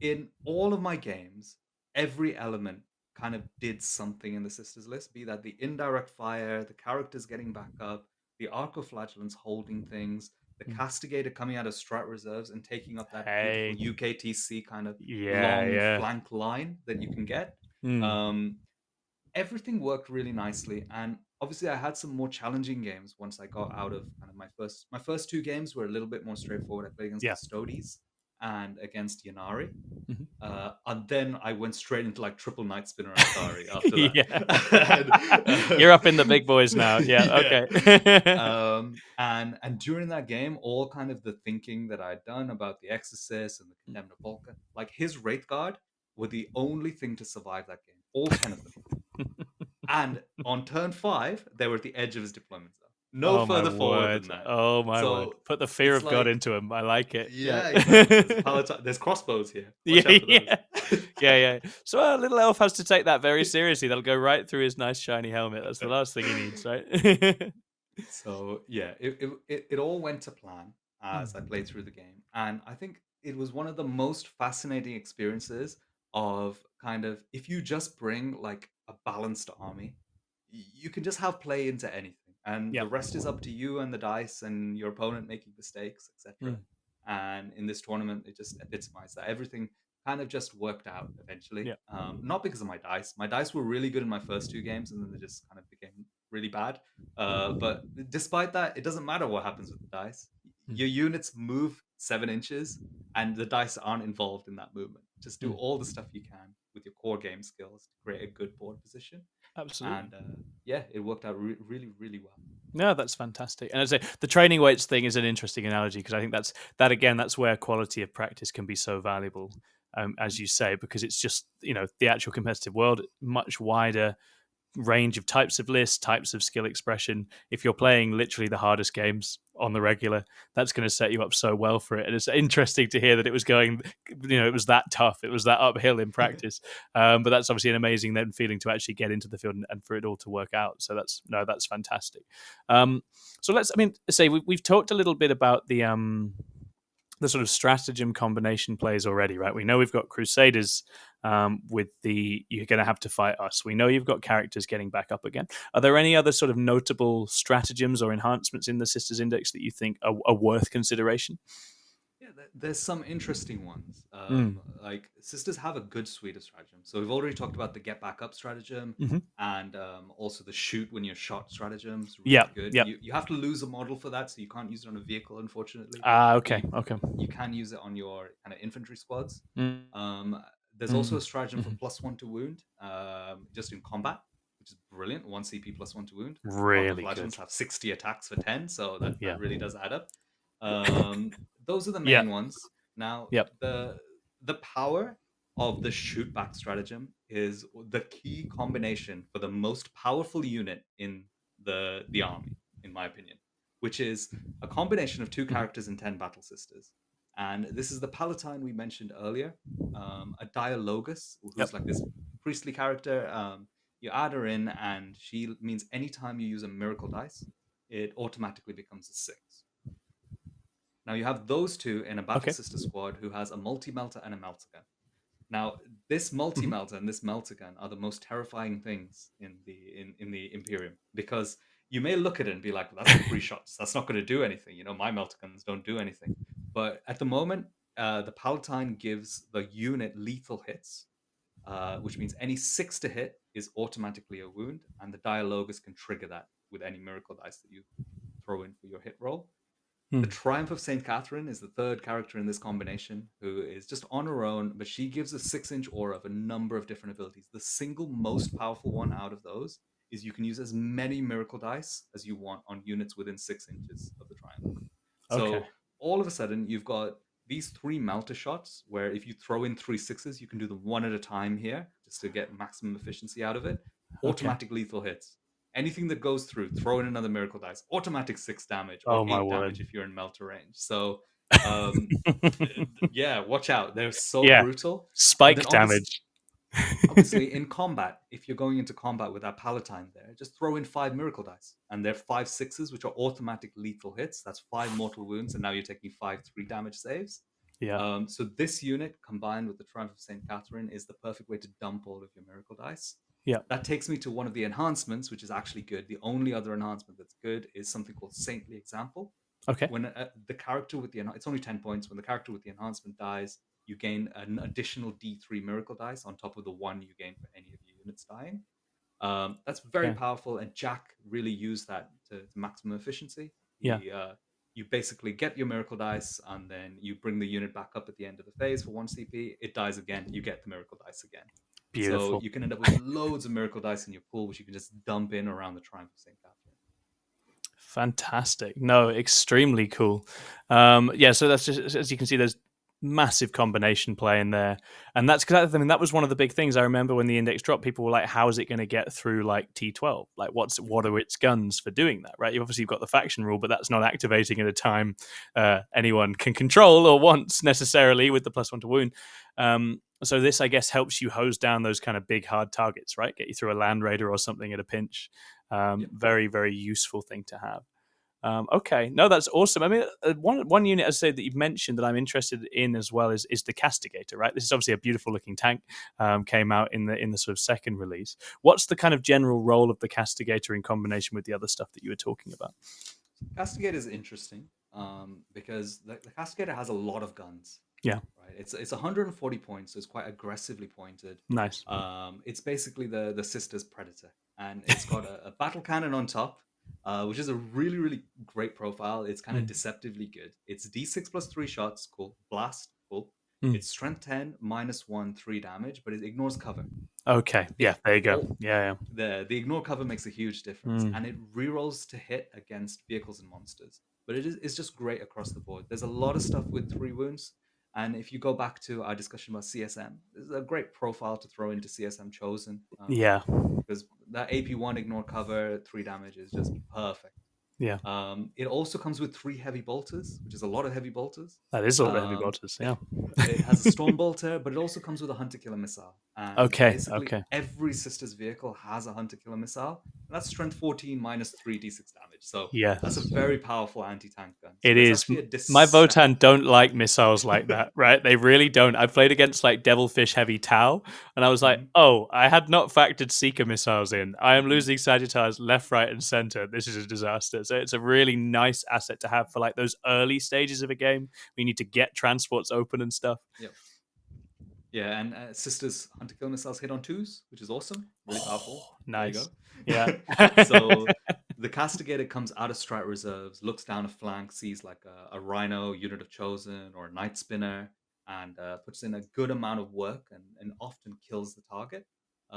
in all of my games, every element kind of did something in the sisters list, be that the indirect fire, the characters getting back up, the arcoflagellants holding things, the Mm. castigator coming out of strat reserves and taking up that beautiful Hey. UKTC kind of Yeah, long yeah. flank line that you can get. Mm. Um, Everything worked really nicely, and obviously I had some more challenging games once I got out of kind of my first two games were a little bit more straightforward. I played against Yeah. Custodes and against Yanari. Mhm. And then I went straight into like triple night spinner Aeldari after that. Yeah. And, You're up in the big boys now. Yeah. yeah. Okay. And during that game, all kind of the thinking that I'd done about the Exorcist and the Condemned of Volca, like his Wraith Guard were the only thing to survive that game. All 10 of them. And on turn 5, they were at the edge of his deployment zone. No Oh my further forward word. than that. Oh my word. So Put the fear it's of God like, into him. I like it. Yeah. yeah, exactly. There's crossbows here. Yeah, Watch out for those. yeah. Yeah, yeah. So little elf has to take that very seriously. That'll go right through his nice shiny helmet. That's the last thing he needs, right? So yeah, it all went to plan as I Mm. played through the game, and I think it was one of the most fascinating experiences of kind of if you just bring like a balanced army, you can just have play into anything, and Yeah. the rest is up to you and the dice and your opponent making mistakes, etc. Mm. And in this tournament, it just epitomized that everything kind of just worked out eventually. Yeah. Not because of my dice. My dice were really good in my first two games, and then they just kind of became really bad. But despite that, it doesn't matter what happens with the dice. Mm. Your units move 7 inches, and the dice aren't involved in that movement. Just do Mm. all the stuff you can with your core game skills to create a good board position. Absolutely. And yeah, it worked out really, really well. No, that's fantastic. And I say the training weights thing is an interesting analogy because I think that's where quality of practice can be so valuable, as you say, because it's just the actual competitive world much wider range of types of lists, types of skill expression. If you're playing literally the hardest games on the regular, that's going to set you up so well for it. And it's interesting to hear that it was going, it was that tough. It was that uphill in practice. But that's obviously an amazing then feeling to actually get into the field and for it all to work out. So that's fantastic. So we've talked a little bit about the sort of stratagem combination plays already, right? We know we've got Crusaders with the you're going to have to fight us. We know you've got characters getting back up again. Are there any other sort of notable stratagems or enhancements in the Sisters Index that you think are worth consideration? Yeah, there's some interesting ones. Mm. Like sisters have a good suite of stratagems. So we've already talked about the get back up stratagem, Mm-hmm. and also the shoot when you're shot stratagems. Really Yeah. good. Yeah. You have to lose a model for that, so you can't use it on a vehicle, unfortunately. Okay. You, Okay. you can use it on your kind of infantry squads. Mm. There's also a stratagem for Mm-hmm. +1 to wound, just in combat, which is brilliant. 1 CP +1 to wound. Really Arcoflagellants good. have 60 attacks for 10, so that Yeah. really does add up. Those are the Yeah. main ones. Now, Yep. the power of the shoot back stratagem is the key combination for the most powerful unit in the army, in my opinion, which is a combination of two Mhm. characters and 10 battle sisters. And this is the Palatine we mentioned earlier, a Dialogus, Yep. who's like this priestly character. You add her in, and she means anytime you use a miracle dice, it automatically becomes a 6. Now you have those two in a battle Okay. sister squad who has a multi-melter and a melter gun. Now, this Mhm. multi-melter and this melter gun are the most terrifying things in the Imperium, because you may look at it and be like, well, that's 3 shots. That's not going to do anything. My melter guns don't do anything. But at the moment, the Palatine gives the unit lethal hits, which means any 6 to hit is automatically a wound, and the Dialogus can trigger that with any miracle dice that you throw in for your hit roll. The Mm. Triumph of St. Catherine is the third character in this combination, who is just on her own, but she gives a 6-inch aura of a number of different abilities. The single most powerful one out of those is you can use as many miracle dice as you want on units within 6 inches of the Triumph. Okay. So all of a sudden, you've got these 3 melter shots where if you throw in 3 sixes, you can do them one at a time here just to get maximum efficiency out of it. Okay. Automatic lethal hits. Anything that goes through, throw in another miracle dice. Automatic 6 damage or Oh my 8 word. damage if you're in melter range. So, um, yeah, watch out. They're so Yeah. brutal. And then Spike damage. obviously in combat, if you're going into combat with that Palatine there, just throw in 5 miracle dice, and they're 5 sixes, which are automatic lethal hits. That's 5 mortal wounds, and now you're taking 5 3 damage saves. Yeah. So this unit combined with the Triumph of St. Catherine is the perfect way to dump all of your miracle dice. Yeah. That takes me to one of the enhancements, which is actually good. The only other enhancement that's good is something called Saintly Example. Okay. When the character with it's only 10 points. When the character with the enhancement dies, you gain an additional D3 miracle dice on top of the 1 you gain for any of your units dying. That's very Okay. powerful, and Jack really used that to maximum efficiency. Yeah. You basically get your miracle dice, and then you bring the unit back up at the end of the phase for 1 CP. It dies again, you get the miracle dice again. So Beautiful. you can end up with loads of miracle dice in your pool, which you can just dump in around the Triumph of St. Catherine. Fantastic. No, extremely cool. Yeah, so that's just, as you can see, there's massive combination play in there. And that's because, I mean, that was one of the big things I remember when the index dropped. People were like, how is it going to get through like T12? Like, what are its guns for doing that, right? You've got the faction rule, but that's not activating at a time anyone can control or wants necessarily with the +1 to wound. So this, I guess, helps you hose down those kind of big, hard targets, right? Get you through a land raider or something at a pinch. Yep. Very, very useful thing to have. Okay, no, that's awesome. I mean, one unit, as I say, that you've mentioned that I'm interested in as well is the Castigator, right? This is obviously a beautiful looking tank. Came out in the sort of second release. What's the kind of general role of the Castigator in combination with the other stuff that you were talking about? Castigator is interesting because the Castigator has a lot of guns. Yeah, right. It's 140 points, so it's quite aggressively pointed. nice. It's basically the sister's predator, and it's got a battle cannon on top, which is a really really great profile. It's kind of Mm. deceptively good. It's D6 plus 3 shots, cool. Blast, cool. Mm. It's strength 10 -1 3 damage, but it ignores cover. Okay, yeah, It there you go. all Yeah, the ignore cover makes a huge difference, Mm. and it rerolls to hit against vehicles and monsters. But it's just great across the board. There's a lot of stuff with 3 wounds, and if you go back to our discussion about CSM, this is a great profile to throw into CSM Chosen, yeah, because that AP1 ignore cover 3 damage is just perfect. yeah. It also comes with 3 heavy bolters, which is a lot of heavy bolters. That is all the heavy bolters. Yeah. It has a storm bolter, but it also comes with a hunter killer missile. And Okay. basically, Okay. every sister's vehicle has a hunter killer missile. And that's strength 14 -3 d6 damage. So that's a Yes. very powerful anti-tank gun. So It there's is. actually a My decep- Votan don't like missiles like that, right? They really don't. I played against like Devilfish Heavy Tau, and I was like, Mhm, oh, I had not factored Seeker missiles in. I am mhm. losing Sagittars left, right, and center. This is a disaster. So it's a really nice asset to have for like those early stages of a game. We need to get transports open and stuff. Yep. Yeah, and sisters hunter killer missiles hit on 2s, which is awesome. Really powerful. Oh, There you nice. go. Yeah. So the Castigator comes out of Strat Reserves, looks down a flank, sees like a Rhino, Unit of Chosen, or a Night Spinner, and puts in a good amount of work and often kills the target.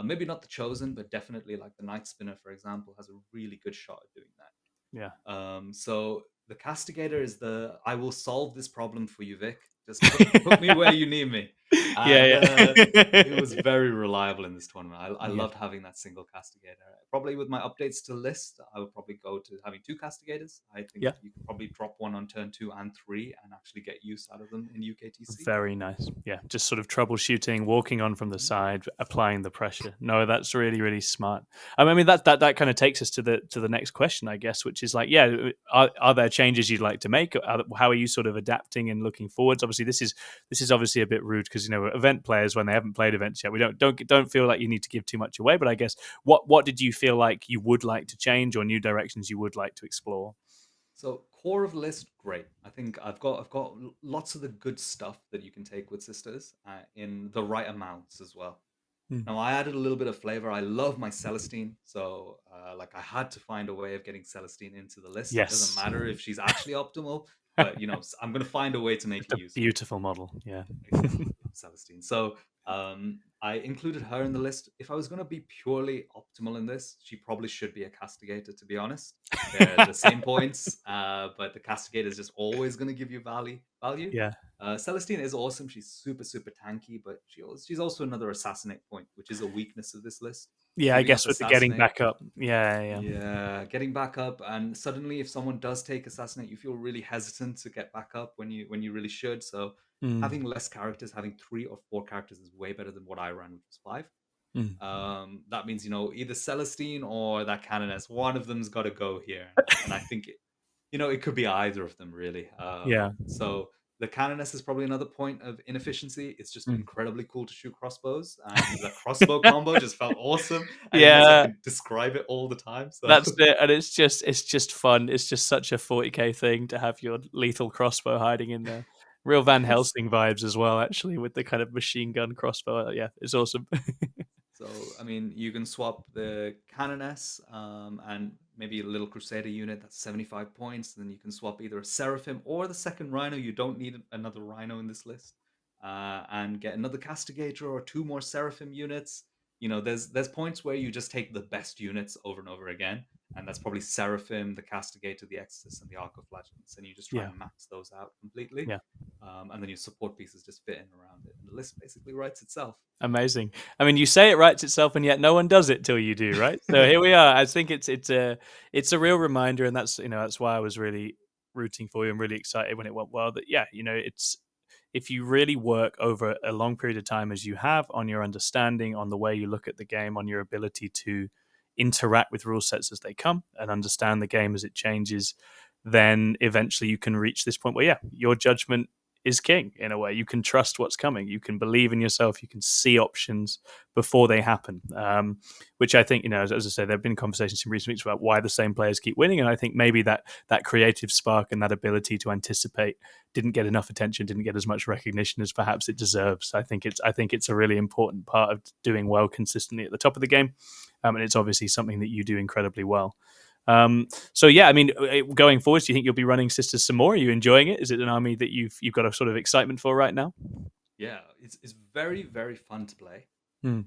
Maybe not the Chosen, but definitely like the Night Spinner, for example, has a really good shot at doing that. Yeah. So the Castigator is I will solve this problem for you, Vic. Just put me where you need me. And Yeah, it was yeah. very reliable in this tournament. I Yeah. loved having that single castigator. Probably with my updates to list, I would probably go to having two castigators. I think Yeah. you could probably drop one on turn 2 and 3 and actually get use out of them in UKTC. Very nice. Yeah, just sort of troubleshooting, walking on from the Mhm. side, applying the pressure. No, that's really, really smart. I mean, that kind of takes us to the next question, I guess, which is like, yeah, are there changes you'd like to make? How are you sort of adapting and looking forwards? Obviously, this is obviously a bit rude because event players, when they haven't played events yet, we don't feel like you need to give too much away. But I guess what did you feel like you would like to change, or new directions you would like to explore? So core of list, great. I think I've got lots of the good stuff that you can take with sisters in the right amounts as well. Hmm. Now I added a little bit of flavor. I love my Celestine, so like I had to find a way of getting Celestine into the list. It doesn't Yes, matter if she's actually optimal, but I'm gonna find a way to make just it a useful. beautiful model. Yeah. Yeah, I love Celestine. So I included her in the list. If I was gonna be purely optimal in this, she probably should be a castigator. To be honest, they're the same points, but the castigator is just always gonna give you value. Yeah. Celestine is awesome. She's super, super tanky, but she's also another assassinate point, which is a weakness of this list. Yeah, I Giving up guess with the getting assassinate, back up. Yeah, yeah. yeah, getting back up, and suddenly if someone does take assassinate, you feel really hesitant to get back up when you really should. So Mm, having less characters, having 3 or 4 characters is way better than what I ran, which was 5. mm. That means either Celestine or that Canoness. One of them's got to go here, and I think it could be either of them really. Yeah. So the Canoness is probably another point of inefficiency. It's just Mm. incredibly cool to shoot crossbows, and the crossbow combo just felt awesome, and it means I Yeah, can describe it all the time. So that's it, and it's just fun. It's just such a 40k thing to have your lethal crossbow hiding in there. Real Van yes. Helsing vibes as well, actually, with the kind of machine gun crossbow. Yeah, it's awesome. So, I mean, you can swap the Canoness and maybe a little Crusader unit that's 75 points. Then you can swap either a Seraphim or the second Rhino. You don't need another Rhino in this list. And get another Castigator or 2 more Seraphim units. There's points where you just take the best units over and over again. And that's probably Seraphim, the Castigator, the Exorcist, and the Arc of Flagellants. And you just try Yeah, and max those out completely. yeah. And then your support pieces just fit in around it. And the list basically writes itself. Amazing. I mean, you say it writes itself, and yet no one does it till you do, right? So here we are. I think it's a real reminder, and that's why I was really rooting for you and really excited when it went well. That yeah, it's if you really work over a long period of time as you have on your understanding, on the way you look at the game, on your ability to interact with rule sets as they come and understand the game as it changes, then eventually you can reach this point where yeah, your judgment is king in a way. You can trust what's coming. You can believe in yourself. You can see options before they happen. Which I think, as I say, there have been conversations in recent weeks about why the same players keep winning, and I think maybe that creative spark and that ability to anticipate didn't get enough attention, didn't get as much recognition as perhaps it deserves. I think it's a really important part of doing well consistently at the top of the game, and it's obviously something that you do incredibly well. So yeah, I mean, going forward, do you think you'll be running Sisters some more? Are you enjoying it? Is it an army that you've got a sort of excitement for right now? Yeah, it's very, very fun to play. Hmm.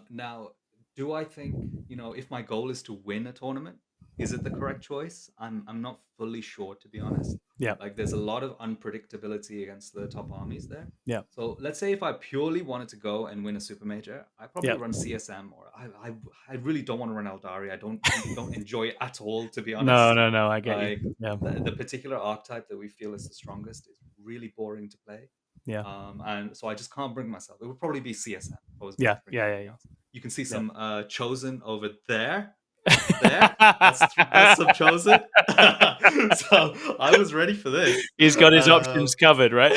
Now, do I think, if my goal is to win a tournament, is it the correct choice? I'm not fully sure, to be honest. Yeah, Like, there's a lot of unpredictability against the top armies there. yeah, So let's say if I purely wanted to go and win a super major, I probably yeah. run CSM, or I really don't want to run Eldari. I don't enjoy it at all, to be No, honest. no, no. I get you. Like Yeah, the particular archetype that we feel is the strongest is really boring to play. yeah, And so I just can't bring myself. It would probably be CSM if I was going yeah, to bring yeah, anything yeah, else. You can see yeah. some chosen over there. There. That's some chosen. So I was ready for this. He's got his options covered, right?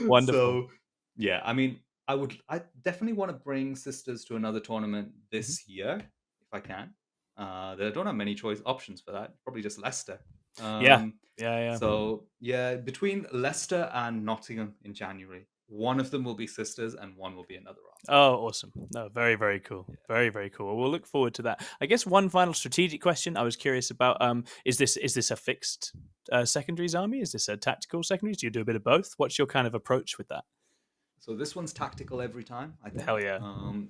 Wonderful. So yeah, I mean, I definitely want to bring sisters to another tournament Mhm. this year if I can. They don't have many choice options for that. Probably just Leicester. Yeah, Um, yeah, yeah. so yeah, between Leicester and Nottingham in January, one of them will be sisters and one will be another army. Oh, awesome. No, very, very cool. Yeah. Very, very cool. We'll look forward to that. I guess one final strategic question I was curious about is this a fixed secondaries army? Is this a tactical secondaries? Do you do a bit of both? What's your kind of approach with that? So this one's tactical every time, I think. Hell yeah.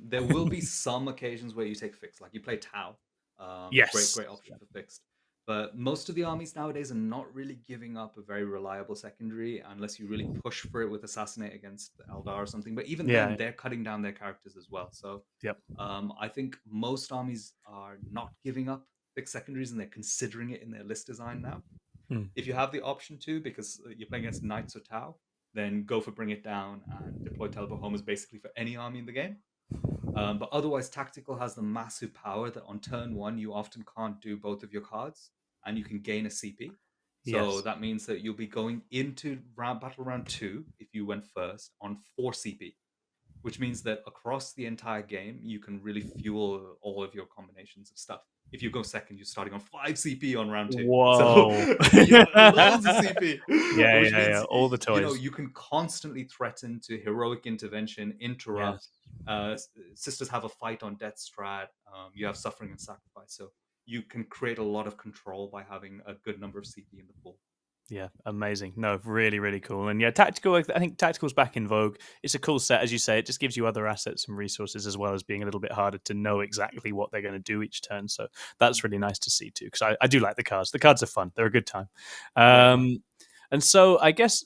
There will be some occasions where you take fixed, like you play Tau. Great, Yes. great option for fixed. But most of the armies nowadays are not really giving up a very reliable secondary unless you really push for it with Assassinate against Eldar or something. But even then, Yeah. they're cutting down their characters as well. So Yep. I think most armies are not giving up thick secondaries and they're considering it in their list design now. Hmm. If you have the option to, because you're playing against Knights or Tau, then go for Bring It Down and deploy Teleport Homers basically for any army in the game. But otherwise, Tactical has the massive power that on turn one, you often can't do both of your cards and you can gain a CP. So Yes. that means that you'll be going into battle round 2 if you went first on 4 CP, which means that across the entire game, you can really fuel all of your combinations of stuff. If you go second, you're starting on 5 CP on round 2. So Whoa. you have loads of CP, which Yeah. means, All the toys. you can constantly threaten to heroic intervention, interrupt. Yes. Sisters have a fight on death strat. You have suffering and sacrifice. So you can create a lot of control by having a good number of CP in the pool. Yeah, amazing. No, really, really cool. And yeah, tactical. I think tactical's back in vogue. It's a cool set, as you say. It just gives you other assets and resources, as well as being a little bit harder to know exactly what they're going to do each turn. So that's really nice to see too, because I do like the cards. The cards are fun. They're a good time. Very fun. And so I guess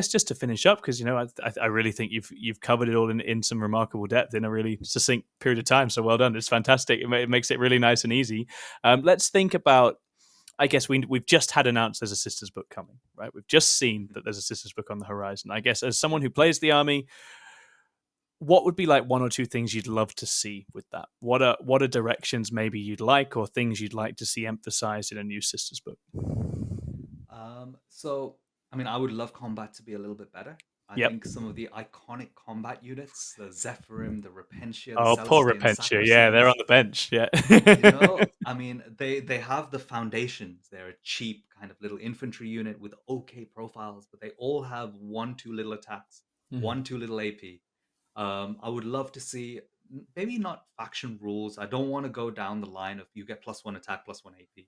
just to finish up, because I really think you've covered it all in some remarkable depth in a really succinct period of time. So well done. It's fantastic. It makes it really nice and easy. Let's think about. I guess we've just had announced there's a sisters book coming, right? We've just seen that there's a sisters book on the horizon. I guess as someone who plays the army, what would be like one or two things you'd love to see with that? What are directions maybe you'd like, or things you'd like to see emphasized in a new sisters book? So, I mean, I would love combat to be a little bit better. I Yep. think some of the iconic combat units, the Zephyrim, the Repentia, the Oh, poor Celestine, the Repentia. Yeah, they're on Sacrosanct, the bench. Yeah. I mean, they have the foundations. They're a cheap kind of little infantry unit with okay profiles, but they all have one, two little attacks, Mhm. one, two little AP. I would love to see maybe not faction rules. I don't want to go down the line of you get +1 attack, +1 AP,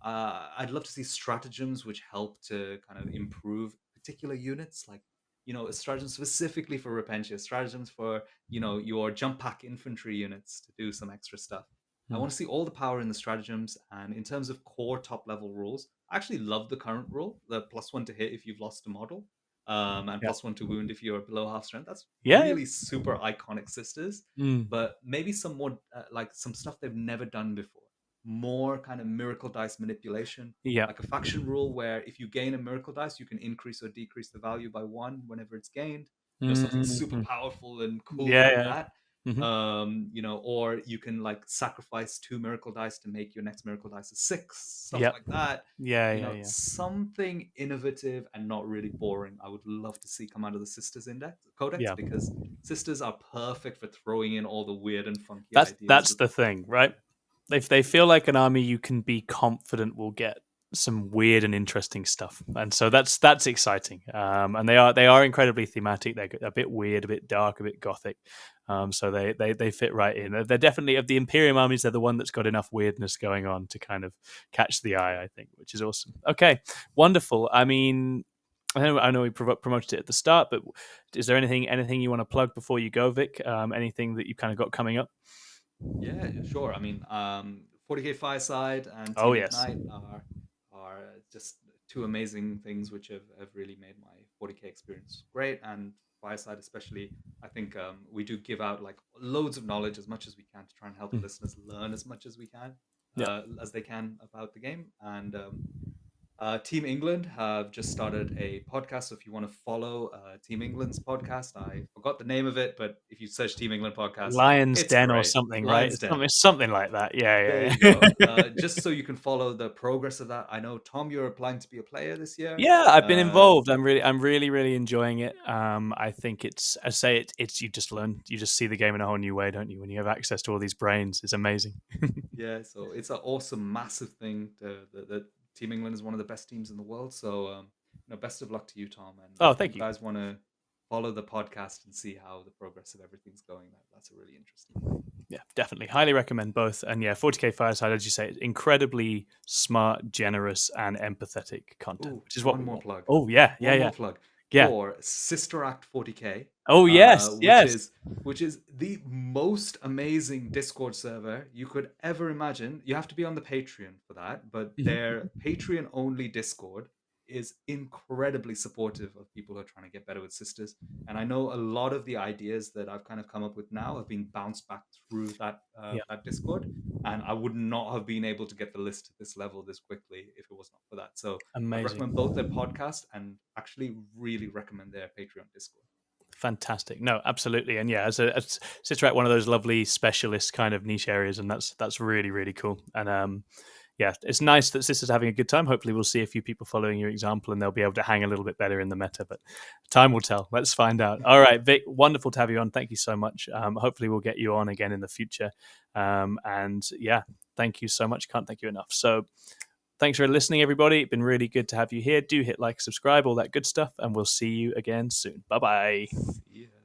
I'd love to see stratagems which help to kind of improve particular units, like a stratagem specifically for Repentia, stratagems for your jump pack infantry units to do some extra stuff. I Mm. want to see all the power in the stratagems, and in terms of core top level rules, I actually love the current rule, the +1 to hit if you've lost a model, and Yeah. +1 to wound if you're below half strength. That's Yeah. really super iconic sisters, Mm. but maybe some more like some stuff they've never done before, more kind of miracle dice manipulation, Yeah. like a faction rule where if you gain a miracle dice, you can increase or decrease the value by 1 whenever it's gained. Something super Mhm. powerful and cool Yeah. like Yeah. that. Mhm. Or you can like sacrifice 2 miracle dice to make your next miracle dice a 6, stuff Yep. like that. Yeah. Something innovative and not really boring. I would love to see come out of the Sisters Index Codex, Yeah. because Sisters are perfect for throwing in all the weird and funky That's ideas of the thing, right? If they feel like an army, you can be confident will get some weird and interesting stuff, and so that's exciting. And they are incredibly thematic. They're a bit weird, a bit dark, a bit gothic. So they fit right in. They're definitely, of the Imperium armies, they're the one that's got enough weirdness going on to kind of catch the eye, I think, which is awesome. Okay, wonderful. I mean, I know we promoted it at the start, but is there anything you want to plug before you go, Vic? Anything that you've kind of got coming up? Yeah, sure. I mean, 40K Fireside and Oh Team yes. Ignite are just two amazing things which have really made my 40K experience great. And Fireside, especially, I think we do give out like loads of knowledge as much as we can to try and help the Mm. listeners learn as much as we can, Yeah. as they can about the game. And Team England have just started a podcast. So if you want to follow Team England's podcast, I forgot the name of it, but if you search Team England podcast, Lion's it's Den or great. something, right? Lion's It's Den. something like that. There Yeah. you go. Just so you can follow the progress of that. I know, Tom, you're applying to be a player this year. Yeah, I've been Uh, involved. I'm really enjoying it. I think I say it's you just learn, you just see the game in a whole new way, don't you? When you have access to all these brains, it's amazing. yeah, so it's an awesome, massive thing. The Team England is one of the best teams in the world. So, best of luck to you, Tom. And Oh, if you thank you. guys want to follow the podcast and see how the progress of everything's going, that's a really interesting thing. Yeah, definitely. Highly recommend both. And yeah, 40K Fireside, as you say, incredibly smart, generous, and empathetic content, Ooh, which is what one we more want. plug. Oh, yeah. One more plug. Yeah. or Sister Act 40K, Oh yes, which yes. is the most amazing Discord server you could ever imagine. You have to be on the Patreon for that, but Mhm. their Patreon only Discord is incredibly supportive of people who are trying to get better with sisters. And I know a lot of the ideas that I've kind of come up with now have been bounced back through Yeah. that Discord, and I would not have been able to get the list to this level this quickly if it was not for that. So I'd Amazing. recommend both their podcast and actually really recommend their Patreon Discord. Fantastic. No, absolutely. And yeah, as Sister Act, one of those lovely specialist kind of niche areas, and that's really, really cool. And yeah, it's nice that Sister's having a good time. Hopefully we'll see a few people following your example and they'll be able to hang a little bit better in the meta, but time will tell. Let's find out. All right, Vik, wonderful to have you on. Thank you so much. Hopefully we'll get you on again in the future. And yeah, thank you so much. Can't thank you enough. So thanks for listening, everybody. It's been really good to have you here. Do hit like, subscribe, all that good stuff, and we'll see you again soon. Bye-bye. See ya.